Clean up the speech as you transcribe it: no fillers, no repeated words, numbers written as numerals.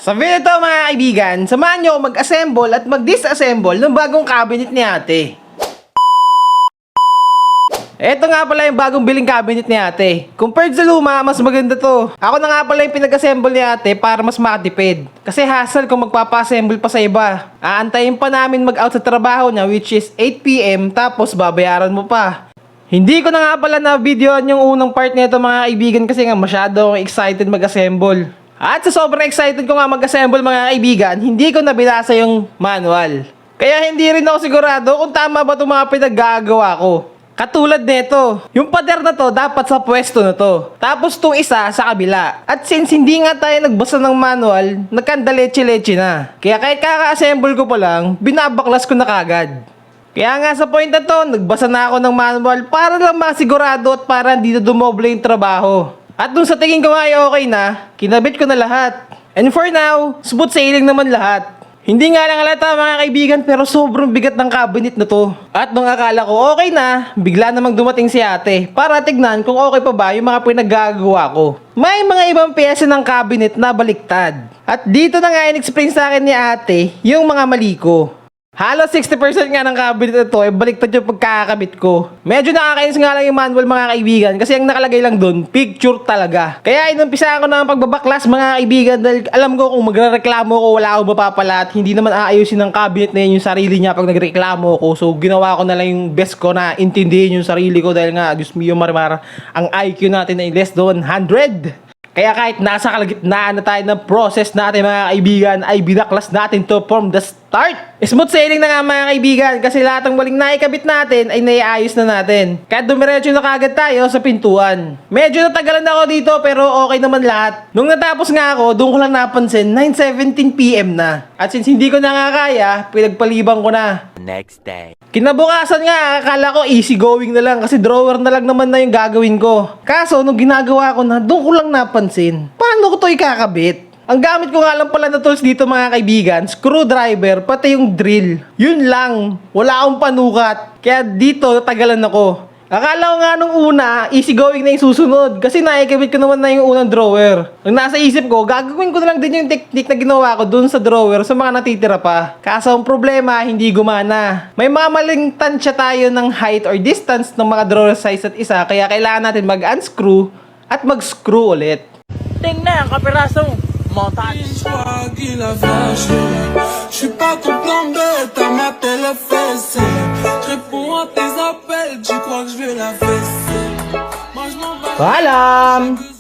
Sa video ito mga kaibigan, samahan nyo ako mag-assemble at mag-disassemble ng bagong cabinet ni ate. Ito nga pala yung bagong biling cabinet ni ate. Compared sa luma, mas maganda to. Ako na nga pala yung pinag-assemble ni ate para mas makatipid. Kasi hassle kung magpapa-assemble pa sa iba. Aantayin pa namin mag-out sa trabaho niya which is 8 PM tapos babayaran mo pa. Hindi ko na nga pala na videoan yung unang part nito mga kaibigan kasi nga masyado akong excited mag-assemble. At sa sobrang excited ko nga mag-assemble mga kaibigan, hindi ko nabinasa yung manual. Kaya hindi rin ako sigurado kung tama ba itong mga pinaggagawa ko. Katulad nito, yung pader na to dapat sa pwesto na to. Tapos itong isa sa kabila. At since hindi nga tayo nagbasa ng manual, nagkandaleche-leche na. Kaya kahit kaka-assemble ko pa lang, binabaklas ko na kagad. Kaya nga sa point na to, nagbasa na ako ng manual para lang masigurado at para hindi na dumoble yung trabaho. At dun sa tingin ko nga ay okay na, kinabit ko na lahat. And for now, smooth sailing naman lahat. Hindi nga lang halata mga kaibigan pero sobrang bigat ng cabinet na to. At nung akala ko okay na, bigla namang dumating si ate para tignan kung okay pa ba yung mga pinaggagawa ko. May mga ibang pyesa ng cabinet na baliktad. At dito na nga in-explain sa akin ni ate yung mga mali ko. Halos 60% nga ng cabinet ito ay baliktad yung pagkakabit ko. Medyo nakakainis nga lang yung manual mga kaibigan kasi ang nakalagay lang doon, picture talaga. Kaya inumpisa ko na ang pagbabaklas mga kaibigan dahil alam ko kung magrereklamo ko wala akong mapapala at hindi naman aayusin ng cabinet na yun yung sarili niya pag nagreklamo ko. So ginawa ko na lang yung best ko na intindihin yung sarili ko dahil nga, Diyos mio marimara, ang IQ natin ay less than 100. Kaya kahit nasa kalagitnaan na tayo ng process natin mga kaibigan ay binaklas natin to from the start. Smooth sailing na nga mga kaibigan kasi lahat ng maling naikabit natin ay naiayos na natin. Kaya dumiretso na kagad tayo sa pintuan. Medyo natagalan ako dito pero okay naman lahat. Nung natapos nga ako, doon ko lang napansin 9:17 PM na. At since hindi ko na nga kaya, pinagpalibang ko na. Next day. Kinabukasan nga, akala ko easy going na lang kasi drawer na lang naman na yung gagawin ko. Kaso, nung ginagawa ko na, doon ko lang napansin. Paano ko to ikakabit? Ang gamit ko nga lang pala na tools dito mga kaibigan, screwdriver, pati yung drill. Yun lang, wala akong panukat. Kaya dito, tagalan ako. Akala ko nga nung una, easy going na yung susunod. Kasi naikabit ko naman na yung unang drawer. Nung nasa isip ko, gagawin ko na lang din yung technique na ginawa ko dun sa drawer sa mga natitira pa. Kaso ang problema, hindi gumana. May mamaling tansya tayo ng height or distance ng mga drawer size at isa. Kaya kailangan natin mag-unscrew at mag-screw ulit. Tingnan, kapirasong montage. Je suis pas ton plan B, t'as ma télé fessée. Je réponds à tes appels, tu crois que je vais la fesser. Moi je m'en bats. Paalam!